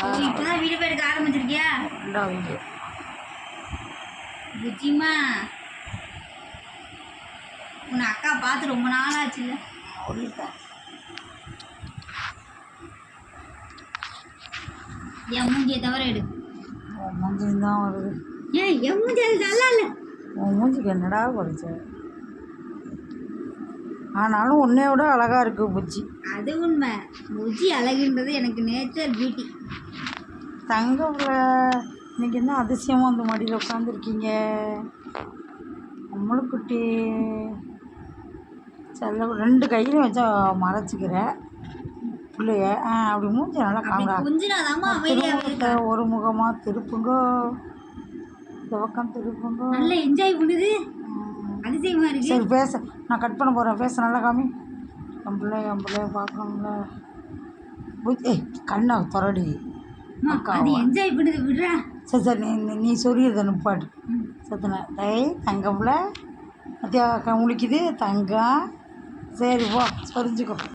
இப்போதான் வீடியோ எடுக்க ஆரம்பிச்சிருக்கியா? வீடியோ புஜிமா உன் அக்கா பார்த்து ரொம்ப நாள் ஆச்சுல்ல. என் மூஞ்சியை தவிர எடு. மூஞ்சி தான் வருது. ஏன் என் மூஞ்சி அது நல்லா இல்லை. உன் மூஞ்சிக்கு என்னடா குறைச்ச? ஆனாலும் உன்னைய விட அழகாக இருக்குது புஜ்ஜி. அது உண்மை. புஜ்ஜி அழகுன்றது எனக்கு நேச்சர் பியூட்டி. தங்கம்ல இன்னைக்கு என்ன அதிசயமாக அந்த மடியில் உட்காந்துருக்கீங்க நம்மளுக்குட்டி செல்ல. 2 கையிலையும் வச்சா மறைச்சிக்கிற பிள்ளைய. அப்படி மூஞ்சி நல்லா காங்க. ஒரு முகமாக திருப்புங்கோ, இந்த பக்கம் திருப்புங்கோ. நல்லா என்ஜாய் பண்ணுது. அதிசயமா இருக்கு. சரி பேச நான் கட் பண்ண போகிறேன். பேச நல்லா காமி. என் பிள்ளைய பார்க்கணும்ல. கண்ணை துறடி. என்ஜாய் பண்ணுது விடுறா. சரி சரி நீ சொல்லிடுத நிப்பாட்டு. சத்துன தங்கம்ல மத்தியா முழிக்குது தங்கம். சரி போ சொரிஞ்சுக்கோ.